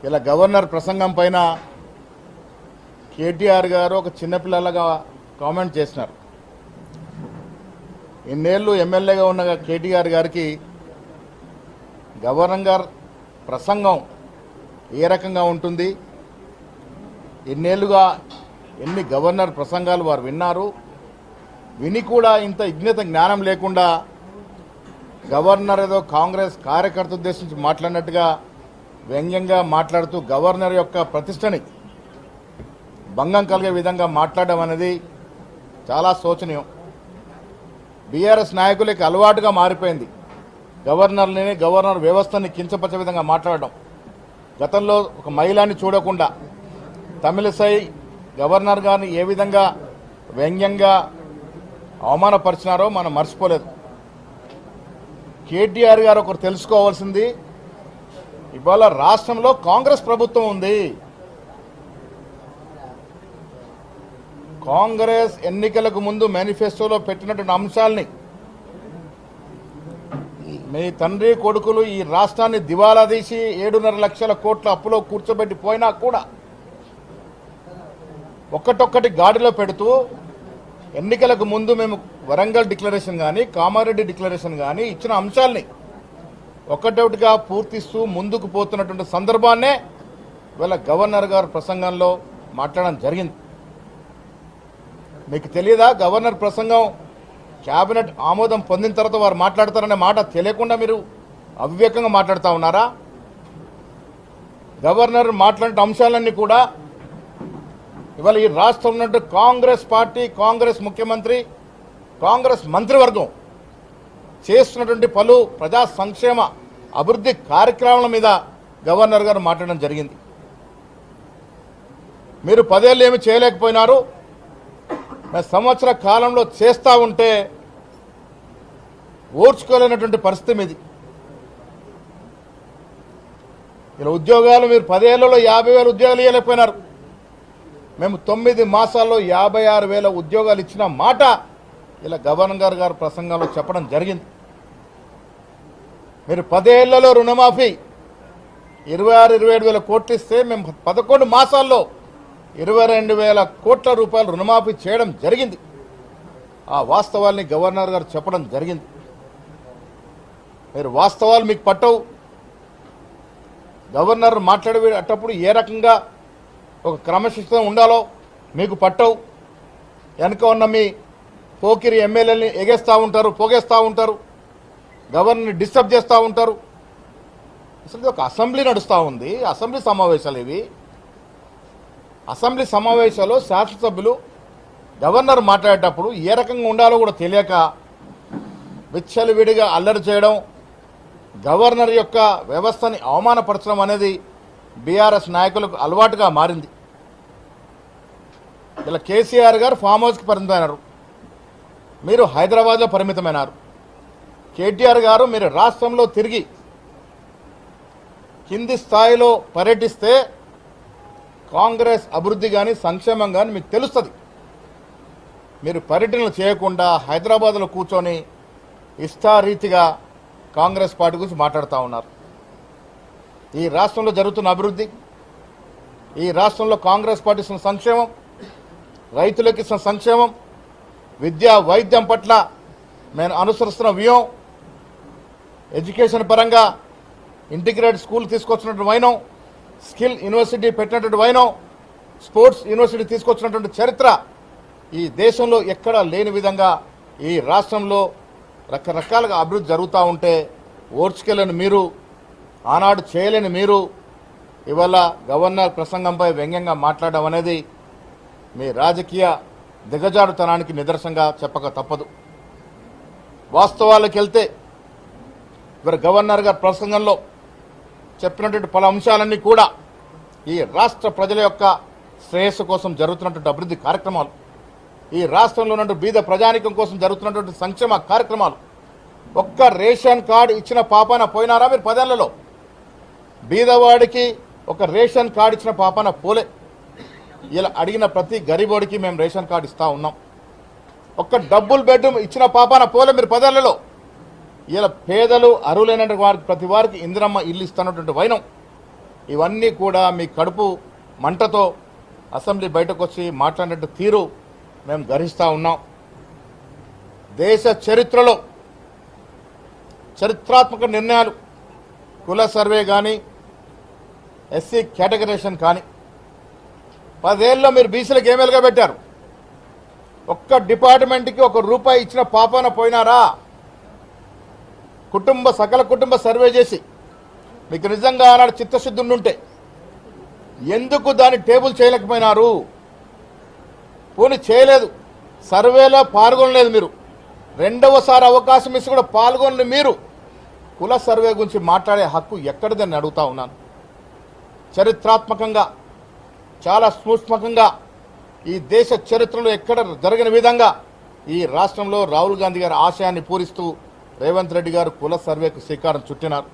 ఇలా గవర్నర్ ప్రసంగం పైన కేటీఆర్ గారు ఒక చిన్నపిల్లలుగా కామెంట్ చేసినారు. ఇన్నేళ్ళు ఎమ్మెల్యేగా ఉన్న కేటీఆర్ గారికి గవర్నర్ గారు ప్రసంగం ఏ రకంగా ఉంటుంది, ఇన్నేళ్లుగా ఎన్ని గవర్నర్ ప్రసంగాలు వారు విన్నారు, విని కూడా ఇంత విజ్ఞత జ్ఞానం లేకుండా గవర్నర్ ఏదో కాంగ్రెస్ కార్యకర్త ఉద్దేశించి మాట్లాడినట్టుగా వ్యంగ్యంగా మాట్లాడుతూ గవర్నర్ యొక్క ప్రతిష్టని భంగం కలిగే విధంగా మాట్లాడడం అనేది చాలా శోచనీయం. బీఆర్ఎస్ నాయకులకి అలవాటుగా మారిపోయింది గవర్నర్ వ్యవస్థని కించపరిచే విధంగా మాట్లాడడం. గతంలో ఒక మహిళని చూడకుండా తమిళసై గవర్నర్ గారిని ఏ విధంగా వ్యంగ్యంగా అవమానపరిచినారో మనం మర్చిపోలేదు. కేటీఆర్ గారు ఒకరు తెలుసుకోవాల్సింది, ఇవాళ రాష్ట్రంలో కాంగ్రెస్ ప్రభుత్వం ఉంది. కాంగ్రెస్ ఎన్నికలకు ముందు మేనిఫెస్టోలో పెట్టినటువంటి అంశాలని మీ తండ్రి కొడుకులు ఈ రాష్ట్రాన్ని దివాలా తీసి 7.5 లక్షల కోట్ల అప్పులో కూర్చోబెట్టి పోయినా కూడా ఒక్కటొక్కటి గాడిలో పెడుతూ ఎన్నికలకు ముందు మేము వరంగల్ డిక్లరేషన్ కానీ కామారెడ్డి డిక్లరేషన్ కానీ ఇచ్చిన అంశాలని ఒక్కటొకటిగా పూర్తిస్తూ ముందుకు పోతున్నటువంటి సందర్భాన్నే ఇవాళ గవర్నర్ గారు ప్రసంగంలో మాట్లాడడం జరిగింది. మీకు తెలియదా, గవర్నర్ ప్రసంగం క్యాబినెట్ ఆమోదం పొందిన తర్వాత వారు మాట్లాడతారనే మాట తెలియకుండా మీరు అవివేకంగా మాట్లాడుతూ ఉన్నారా? గవర్నర్ మాట్లాడిన అంశాలన్నీ కూడా ఇవాళ ఈ రాష్ట్రంలో ఉన్నట్టు కాంగ్రెస్ పార్టీ, కాంగ్రెస్ ముఖ్యమంత్రి, కాంగ్రెస్ మంత్రివర్గం చేస్తున్నటువంటి పలు ప్రజా సంక్షేమ అభివృద్ధి కార్యక్రమాల మీద గవర్నర్ గారు మాట్లాడడం జరిగింది. మీరు 10 ఏళ్ళు ఏమి చేయలేకపోయినారు, సంవత్సర కాలంలో చేస్తూ ఉంటే ఓర్చుకోలేనటువంటి పరిస్థితి మీది. ఇలా ఉద్యోగాలు మీరు 10 ఏళ్లలో 50,000 ఉద్యోగాలు ఇవ్వలేకపోయినారు. మేము 9 మాసాల్లో 56,000 ఉద్యోగాలు ఇచ్చిన మాట ఇలా గవర్నర్ గారు ప్రసంగంలో చెప్పడం జరిగింది. మీరు 10 ఏళ్లలో రుణమాఫీ 26-27 వేల కోట్లు ఇస్తే మేము 11 మాసాల్లో 22,000 కోట్ల రూపాయలు రుణమాఫీ చేయడం జరిగింది. ఆ వాస్తవాల్ని గవర్నర్ గారు చెప్పడం జరిగింది. మీరు వాస్తవాలు మీకు పట్టవు. గవర్నర్ మాట్లాడేటప్పుడు ఏ రకంగా ఒక క్రమశిక్షణ ఉండాలో మీకు పట్టవు. వెనుక ఉన్న మీ పోకిరి ఎమ్మెల్యేలని ఎగేస్తూ ఉంటారు, పోగేస్తూ ఉంటారు, గవర్నర్ని డిస్టర్బ్ చేస్తూ ఉంటారు. అసలు ఒక అసెంబ్లీ నడుస్తూ ఉంది, అసెంబ్లీ సమావేశాలు ఇవి. అసెంబ్లీ సమావేశాల్లో శాసనసభ్యులు గవర్నర్ మాట్లాడేటప్పుడు ఏ రకంగా ఉండాలో కూడా తెలియక విచ్చలవిడిగా అల్లరి చేయడం, గవర్నర్ యొక్క వ్యవస్థని అవమానపరచడం అనేది బీఆర్ఎస్ నాయకులకు అలవాటుగా మారింది. ఇలా కేసీఆర్ గారు ఫామ్ హౌస్కి పరిమితమైనారు, మీరు హైదరాబాద్లో పరిమితమైనారు. కేటీఆర్ గారు మీరు రాష్ట్రంలో తిరిగి కింది స్థాయిలో పర్యటిస్తే కాంగ్రెస్ అభివృద్ధి కానీ సంక్షేమం కానీ మీకు తెలుస్తుంది. మీరు పర్యటనలు చేయకుండా హైదరాబాద్లో కూర్చొని ఇష్టారీతిగా కాంగ్రెస్ పార్టీ గురించి మాట్లాడుతూ ఉన్నారు. ఈ రాష్ట్రంలో జరుగుతున్న అభివృద్ధి, ఈ రాష్ట్రంలో కాంగ్రెస్ పార్టీ ఇస్తున్న సంక్షేమం, రైతులకు ఇస్తున్న సంక్షేమం, విద్యా వైద్యం పట్ల మేము అనుసరిస్తున్న వ్యూహం, ఎడ్యుకేషన్ పరంగా ఇంటిగ్రేటెడ్ స్కూల్ తీసుకొచ్చినటువంటి వైనం, స్కిల్ యూనివర్సిటీ పెట్టినటువంటి వైనం, స్పోర్ట్స్ యూనివర్సిటీ తీసుకొచ్చినటువంటి చరిత్ర ఈ దేశంలో ఎక్కడా లేని విధంగా ఈ రాష్ట్రంలో రకరకాలుగా అభివృద్ధి జరుగుతూ ఉంటే ఓర్చుకెళ్ళని మీరు, ఆనాడు చేయలేని మీరు ఇవాళ గవర్నర్ ప్రసంగంపై వ్యంగ్యంగా మాట్లాడడం అనేది మీ రాజకీయ దిగజారుతనానికి నిదర్శనంగా చెప్పక తప్పదు. వాస్తవాలకు వెళ్తే ఇవాళ గవర్నర్ గారి ప్రసంగంలో చెప్పినటువంటి పలు అంశాలన్నీ కూడా ఈ రాష్ట్ర ప్రజల యొక్క శ్రేయస్సు కోసం జరుగుతున్నటువంటి అభివృద్ధి కార్యక్రమాలు, ఈ రాష్ట్రంలో ఉన్నటువంటి బీద ప్రజానికం కోసం జరుగుతున్నటువంటి సంక్షేమ కార్యక్రమాలు. ఒక్క రేషన్ కార్డు ఇచ్చిన పాపాన పోయినారా మీరు 10 ఏళ్లలో? బీదవాడికి ఒక రేషన్ కార్డు ఇచ్చిన పాపాన పోలే. ఇలా అడిగిన ప్రతి గరీబోడికి మేము రేషన్ కార్డు ఇస్తూ ఉన్నాం. ఒక్క డబుల్ బెడ్రూమ్ ఇచ్చిన పాపాన పోలే మీరు 10 ఏళ్లలో. ఇలా పేదలు అర్హులైన వారికి ప్రతి వారికి ఇందిరమ్మ ఇల్లు ఇస్తున్నటువంటి వైనం ఇవన్నీ కూడా మీ కడుపు మంటతో అసెంబ్లీ బయటకు వచ్చి మాట్లాడినట్టు తీరు మేము గర్హిస్తూ ఉన్నాం. దేశ చరిత్రలో చరిత్రాత్మక నిర్ణయాలు కుల సర్వే కానీ ఎస్సీ కేటగరైజేషన్ కానీ 10 ఏళ్ళలో మీరు బీసీలకు ఏమేలుగా పెట్టారు? ఒక్క డిపార్ట్మెంట్కి ₹1 ఇచ్చిన పాపాన పోయినారా? సకల కుటుంబ సర్వే చేసి మీకు నిజంగా ఆనాడు చిత్తశుద్ధి ఉండుంటే ఎందుకు దాన్ని టేబుల్ చేయలేకపోయినారు? పోనీ చేయలేదు, సర్వేలో పాల్గొనలేదు. మీరు రెండవసారి అవకాశం ఇచ్చి కూడా పాల్గొనలేదు. మీరు కుల సర్వే గురించి మాట్లాడే హక్కు ఎక్కడిదని అడుగుతా ఉన్నాను. చరిత్రాత్మకంగా చాలా సూక్ష్మకంగా ఈ దేశ చరిత్రలో ఎక్కడ జరిగిన విధంగా ఈ రాష్ట్రంలో రాహుల్ గాంధీ గారి ఆశయాన్ని పూరిస్తూ రేవంత్ రెడ్డి గారు కుల సర్వేకు శ్రీకారం చుట్టినారు.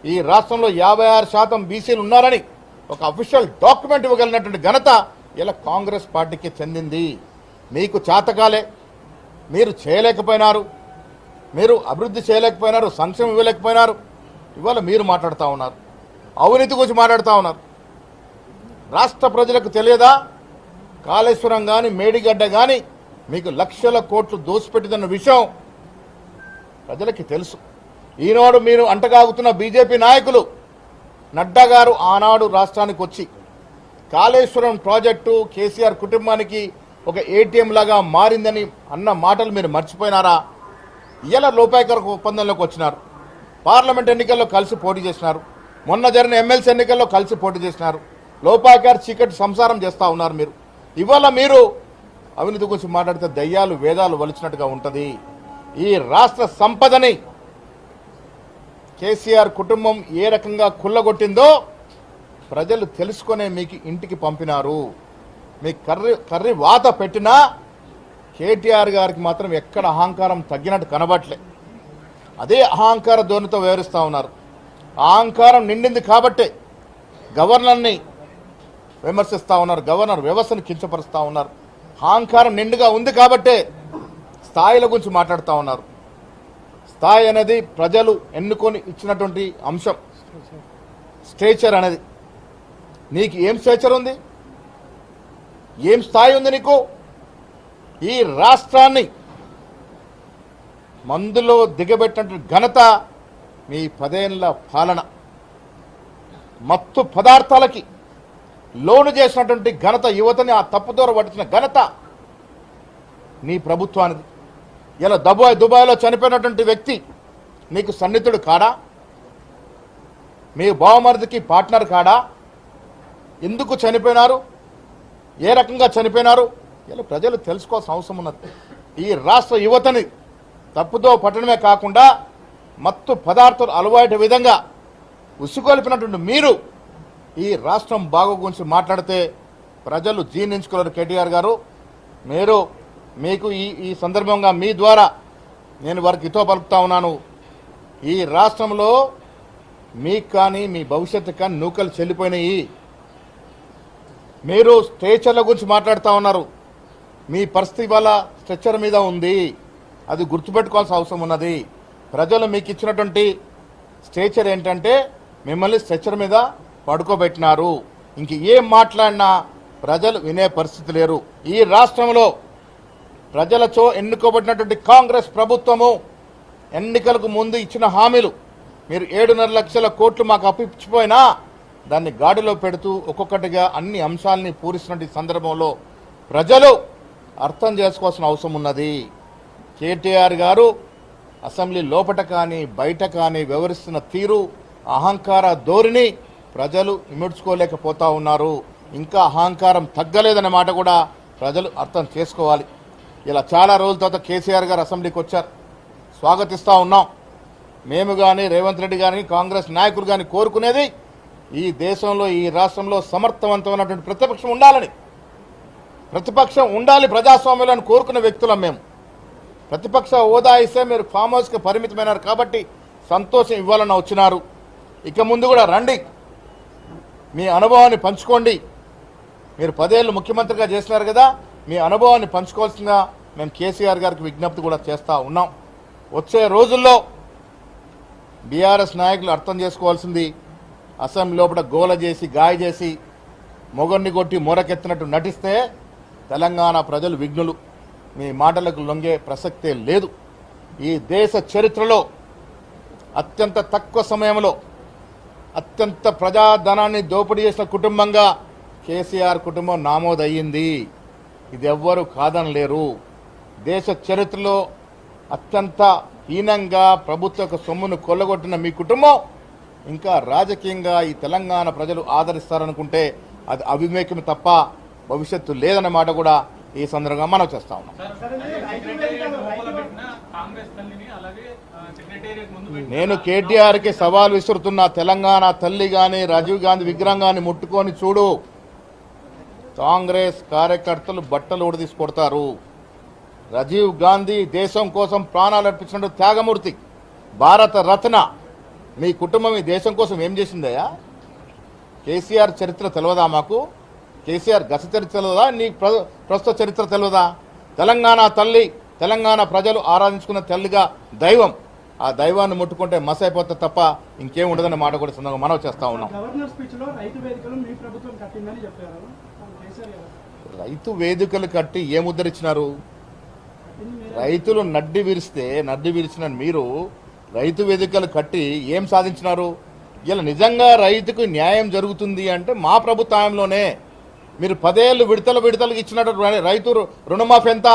ఈ రాష్ట్రంలో 56% బీసీలు ఉన్నారని ఒక అఫీషియల్ డాక్యుమెంట్ ఇవ్వగలిగినటువంటి ఘనత ఇలా కాంగ్రెస్ పార్టీకి చెందింది. మీకు చేతకాలే, మీరు చేయలేకపోయినారు, మీరు అభివృద్ధి చేయలేకపోయినారు, సంక్షేమం ఇవ్వలేకపోయినారు. ఇవాళ మీరు మాట్లాడుతూ ఉన్నారు, అవినీతి గురించి మాట్లాడుతూ ఉన్నారు. రాష్ట్ర ప్రజలకు తెలియదా? కాళేశ్వరం కానీ మేడిగడ్డ కానీ మీకు లక్షల కోట్లు దోసిపెట్టిదన్న విషయం ప్రజలకి తెలుసు. ఈనాడు మీరు అంటగాగుతున్న బీజేపీ నాయకులు నడ్డా గారు ఆనాడు రాష్ట్రానికి వచ్చి కాళేశ్వరం ప్రాజెక్టు కేసీఆర్ కుటుంబానికి ఒక ఏటీఎం లాగా మారిందని అన్న మాటలు మీరు మర్చిపోయినారా? ఇలా లోపాయకర ఒప్పందంలోకి వచ్చినారు. పార్లమెంట్ ఎన్నికల్లో కలిసి పోటీ చేసినారు. మొన్న జరిగిన ఎమ్మెల్సీ ఎన్నికల్లో కలిసి పోటీ చేసినారు. లోపాయకారు చీకటి సంసారం చేస్తూ ఉన్నారు. మీరు ఇవాళ మీరు అవినీతి గురించి మాట్లాడితే దయ్యాలు వేదాలు వలిచినట్టుగా ఉంటుంది. ఈ రాష్ట్ర సంపదని కేసీఆర్ కుటుంబం ఏ రకంగా కుల్లగొట్టిందో ప్రజలు తెలుసుకునే మీకు ఇంటికి పంపినారు. మీ కర్రీ వాత పెట్టినా కేటీఆర్ గారికి మాత్రం ఎక్కడ అహంకారం తగ్గినట్టు కనబట్లే. అదే అహంకార ధోరణితో వ్యవహరిస్తూ ఉన్నారు. అహంకారం నిండింది కాబట్టే గవర్నర్ని విమర్శిస్తూ ఉన్నారు, గవర్నర్ వ్యవస్థను కించపరుస్తూ ఉన్నారు. అహంకారం నిండుగా ఉంది కాబట్టే స్థాయిల గురించి మాట్లాడుతూ ఉన్నారు. స్థాయి అనేది ప్రజలు ఎన్నుకొని ఇచ్చినటువంటి అంశం. స్టేచర్ అనేది నీకు ఏం స్టేచర్ ఉంది? ఏం స్థాయి ఉంది నీకు? ఈ రాష్ట్రాన్ని మందులో దిగబెట్టినటువంటి ఘనత మీ 10 ఏళ్ల పాలన. మత్తు పదార్థాలకి లోను చేసినటువంటి ఘనత, యువతని ఆ తప్పుదోర పట్టించిన ఘనత నీ ప్రభుత్వానిది. ఇలా దుబాయ్లో చనిపోయినటువంటి వ్యక్తి నీకు సన్నిహితుడు కాడా? మీ బావమరిదికి పార్ట్నర్ కాడా? ఎందుకు చనిపోయినారు? ఏ రకంగా చనిపోయినారు? ఇలా ప్రజలు తెలుసుకోవాల్సిన అవసరం ఉన్నది. ఈ రాష్ట్ర యువతని తప్పుదో పట్టడమే కాకుండా మత్తు పదార్థాలు అలవాటు విధంగా ఉసుగొలిపినటువంటి మీరు ఈ రాష్ట్రం బాగు గురించి మాట్లాడితే ప్రజలు జీర్ణించుకోలేరు. కేటీఆర్ గారు, మీకు ఈ సందర్భంగా మీ ద్వారా నేను వారికి హితో పలుకుతా ఉన్నాను. ఈ రాష్ట్రంలో మీకు కానీ మీ భవిష్యత్తు కానీ నూకలు చెల్లిపోయినాయి. మీరు స్ట్రెచర్ల గురించి మాట్లాడుతూ ఉన్నారు. మీ పరిస్థితి వల్ల స్ట్రెచర్ మీద ఉంది. అది గుర్తుపెట్టుకోవాల్సిన అవసరం ఉన్నది. ప్రజలు మీకు ఇచ్చినటువంటి స్ట్రెచర్ ఏంటంటే మిమ్మల్ని స్ట్రెచర్ మీద పడుకోబెట్టినారు. ఇంక ఏం మాట్లాడినా ప్రజలు వినే పరిస్థితి లేరు. ఈ రాష్ట్రంలో ప్రజలతో ఎన్నుకోబడినటువంటి కాంగ్రెస్ ప్రభుత్వము ఎన్నికలకు ముందు ఇచ్చిన హామీలు మీరు 7.5 లక్షల కోట్లు మాకు అప్పిచ్చిపోయినా దాన్ని గాడిలో పెడుతూ ఒక్కొక్కటిగా అన్ని అంశాలని పూరిస్తున్న సందర్భంలో ప్రజలు అర్థం చేసుకోవాల్సిన అవసరం ఉన్నది. కేటీఆర్ గారు అసెంబ్లీ లోపట కానీ బయట కానీ వ్యవహరిస్తున్న తీరు, అహంకార ధోరణి ప్రజలు ఇముడ్చుకోలేకపోతా ఉన్నారు. ఇంకా అహంకారం తగ్గలేదనే మాట కూడా ప్రజలు అర్థం చేసుకోవాలి. ఇలా చాలా రోజుల తర్వాత కేసీఆర్ గారు అసెంబ్లీకి వచ్చారు. స్వాగతిస్తూ ఉన్నాం. మేము కానీ రేవంత్ రెడ్డి గారిని కాంగ్రెస్ నాయకులు కానీ కోరుకునేది ఈ దేశంలో ఈ రాష్ట్రంలో సమర్థవంతమైనటువంటి ప్రతిపక్షం ఉండాలని. ప్రతిపక్షం ఉండాలి ప్రజాస్వామ్యాలను కోరుకునే వ్యక్తులం మేము. ప్రతిపక్ష హోదా ఇస్తే మీరు ఫామ్ హౌస్కి పరిమితమైనారు కాబట్టి సంతోషం ఇవ్వాలని వచ్చినారు. ఇక ముందు కూడా రండి, మీ అనుభవాన్ని పంచుకోండి. మీరు 10 ఏళ్ళు ముఖ్యమంత్రిగా చేసినారు కదా, మీ అనుభవాన్ని పంచుకోవాల్సిందిగా మేము కేసీఆర్ గారికి విజ్ఞప్తి కూడా చేస్తూ ఉన్నాం. వచ్చే రోజుల్లో బీఆర్ఎస్ నాయకులు అర్థం చేసుకోవాల్సింది అసెంబ్లీ లోపల గోల చేసి గాయ చేసి మొగన్ని కొట్టి మొరకెత్తినట్టు నటిస్తే తెలంగాణ ప్రజలు విఘ్నులు. మీ మాటలకు లొంగే ప్రసక్తే లేదు. ఈ దేశ చరిత్రలో అత్యంత తక్కువ సమయంలో అత్యంత ప్రజాధనాన్ని దోపిడీ చేసిన కుటుంబంగా కేసీఆర్ కుటుంబం నామోదయ్యింది. ఇది ఎవ్వరూ కాదనలేరు. దేశ చరిత్రలో అత్యంత హీనంగా ప్రభుత్వ సొమ్మును కొల్లగొట్టిన మీ కుటుంబం ఇంకా రాజకీయంగా ఈ తెలంగాణ ప్రజలు ఆదరిస్తారనుకుంటే అది అవివేకం తప్ప భవిష్యత్తు లేదన్న మాట కూడా ఈ సందర్భంగా మనం చేస్తా ఉన్నాం. నేను కేటీఆర్కి సవాల్ విసురుతున్న తెలంగాణ తల్లి కానీ రాజీవ్ గాంధీ విగ్రహం కానీ ముట్టుకొని చూడు. కాంగ్రెస్ కార్యకర్తలు బట్టలు ఊడదీసి కొడతారు. రాజీవ్ గాంధీ దేశం కోసం ప్రాణాలు అర్పించిన త్యాగమూర్తి, భారత రత్న. మీ కుటుంబం ఈ దేశం కోసం ఏం చేసిందయ్యా? కేసీఆర్ చరిత్ర తెలియదా మాకు? కేసీఆర్ గత చరిత్ర తెలియదా? నీ ప్రస్తుత చరిత్ర తెలియదా? తెలంగాణ తల్లి, తెలంగాణ ప్రజలు ఆరాధించుకున్న తల్లిగా దైవం. ఆ దైవాన్ని ముట్టుకుంటే మస్ అయిపోతే తప్ప ఇంకేం ఉండదన్న మాట కూడా సందర్భంగా మనం చేస్తా ఉన్నాం. రైతు వేదికలు కట్టి ఏం ఉద్ధరించినారు? రైతులు నడ్డి విరిచిన మీరు రైతు వేదికలు కట్టి ఏం సాధించినారు? ఇలా నిజంగా రైతుకు న్యాయం జరుగుతుంది అంటే మా ప్రభుత్వంలోనే మీరు 10 ఏళ్ళు విడతలకు ఇచ్చినట్టు రైతు రుణమాఫీ ఎంత?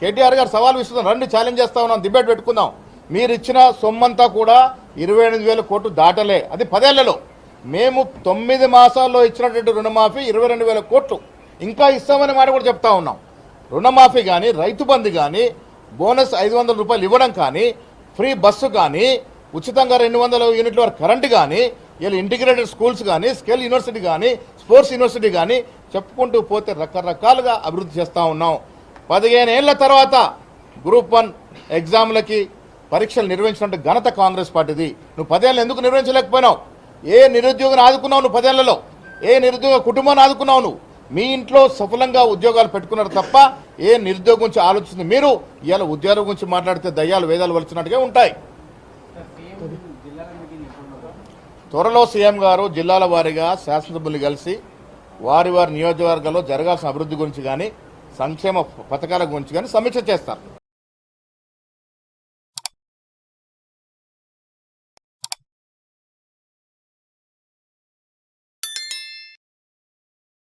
కేటీఆర్ గారు సవాల్ విస్తున్నారు. రండి, ఛాలెంజ్ చేస్తా ఉన్నాం, డిబేట్ పెట్టుకుందాం. మీరు ఇచ్చిన సొమ్మంతా కూడా 28,000 కోట్లు దాటలే. అది 10 ఏళ్లలో. మేము 9 మాసాల్లో ఇచ్చినటువంటి రుణమాఫీ 22,000 కోట్లు ఇంకా ఇస్తామనే మాట కూడా చెప్తా ఉన్నాం. రుణమాఫీ కానీ, రైతు బంధు కానీ, బోనస్ 500 రూపాయలు ఇవ్వడం కానీ, ఫ్రీ బస్సు కానీ, ఉచితంగా 200 యూనిట్ల వరకు కరెంటు కానీ, ఇలా ఇంటిగ్రేటెడ్ స్కూల్స్ కానీ, స్కిల్ యూనివర్సిటీ కానీ, స్పోర్ట్స్ యూనివర్సిటీ కానీ చెప్పుకుంటూ పోతే రకరకాలుగా అభివృద్ధి చేస్తూ ఉన్నాం. 15 ఏళ్ల తర్వాత గ్రూప్ 1 ఎగ్జామ్లకి పరీక్షలు నిర్వహించినట్టు ఘనత కాంగ్రెస్ పార్టీది. నువ్వు 10 ఏళ్ళు ఎందుకు నిర్వహించలేకపోయినావు? ఏ నిరుద్యోగిని ఆదుకున్నావు నువ్వు 10 ఏళ్లలో? ఏ నిరుద్యోగ కుటుంబాన్ని ఆదుకున్నావు నువ్వు? మీ ఇంట్లో సఫలంగా ఉద్యోగాలు పెట్టుకున్నారు తప్ప ఏ నిరుద్యోగం గురించి ఆలోచిస్తుంది మీరు? ఇవాళ ఉద్యోగం గురించి మాట్లాడితే దయ్యాలు వేదాలు వలిచినట్టుగా ఉంటాయి. త్వరలో సీఎం గారు జిల్లాల వారీగా శాసనసభ్యులు కలిసి వారి నియోజకవర్గాల్లో జరగాల్సిన అభివృద్ధి గురించి కానీ, సంక్షేమ పథకాల గురించి కానీ సమీక్ష చేస్తారు.